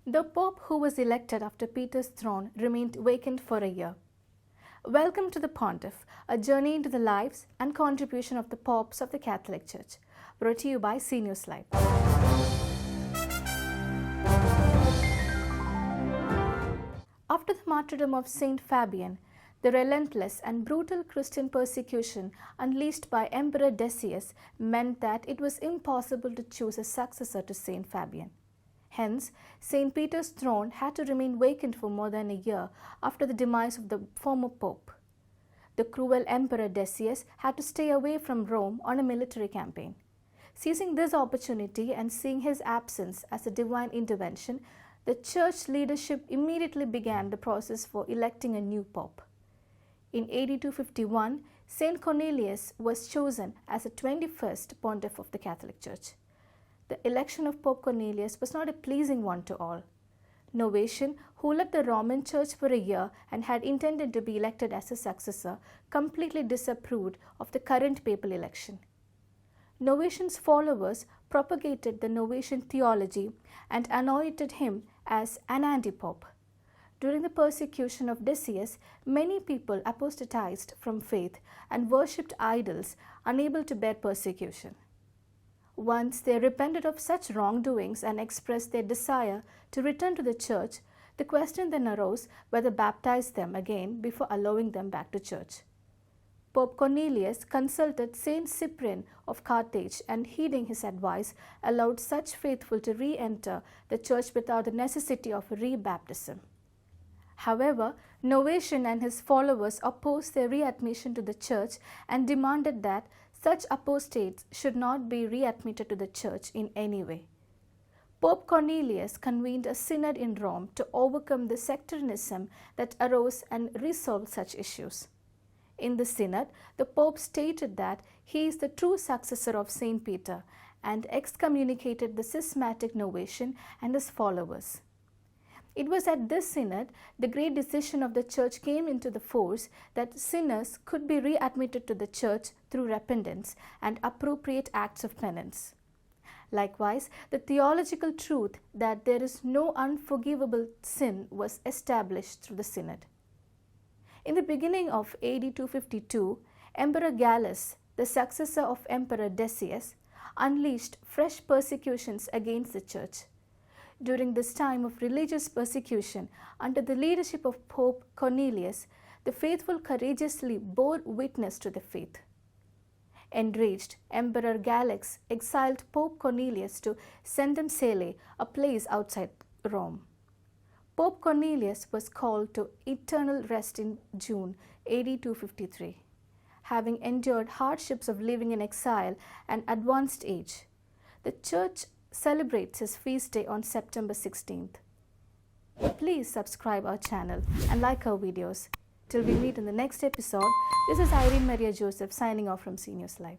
The Pope who was elected after Peter's throne remained vacant for a year. Welcome to the Pontiff, a journey into the lives and contribution of the Popes of the Catholic Church, brought to you by CNewsLive. After the martyrdom of Saint Fabian, the relentless and brutal Christian persecution unleashed by Emperor Decius meant that it was impossible to choose a successor to Saint Fabian. Hence, Saint Peter's throne had to remain vacant for more than a year after the demise of the former pope. The cruel Emperor Decius had to stay away from Rome on a military campaign. Seizing this opportunity and seeing his absence as a divine intervention, the church leadership immediately began the process for electing a new pope. In AD 251, Saint Cornelius was chosen as the 21st Pontiff of the Catholic Church. The election of Pope Cornelius was not a pleasing one to all. Novatian, who led the Roman Church for a year and had intended to be elected as a successor, completely disapproved of the current papal election. Novatian's followers propagated the Novatian theology and anointed him as an anti-pope. During the persecution of Decius, many people apostatized from faith and worshipped idols, unable to bear persecution. Once they repented of such wrongdoings and expressed their desire to return to the church, the question then arose whether to baptize them again before allowing them back to church. Pope Cornelius consulted Saint Cyprian of Carthage and, heeding his advice, allowed such faithful to re-enter the church without the necessity of re-baptism. However, Novatian and his followers opposed their readmission to the church and demanded that such apostates should not be readmitted to the church in any way. Pope Cornelius convened a synod in Rome to overcome the sectarianism that arose and resolve such issues. In the synod, the Pope stated that he is the true successor of Saint Peter and excommunicated the schismatic Novatian and his followers. It was at this synod the great decision of the church came into the force that sinners could be readmitted to the church through repentance and appropriate acts of penance. Likewise, the theological truth that there is no unforgivable sin was established through the synod. In the beginning of AD 252, Emperor Gallus, the successor of Emperor Decius, unleashed fresh persecutions against the church. During this time of religious persecution, under the leadership of Pope Cornelius, the faithful courageously bore witness to the faith. Enraged, Emperor Gallus exiled Pope Cornelius to Centumcellae, a place outside Rome. Pope Cornelius was called to eternal rest in June AD 253, having endured hardships of living in exile and advanced age. The Church celebrates his feast day on September 16th. Please subscribe our channel and like our videos. Till we meet in the next episode, this is Irene Maria Joseph signing off from CNewsLive.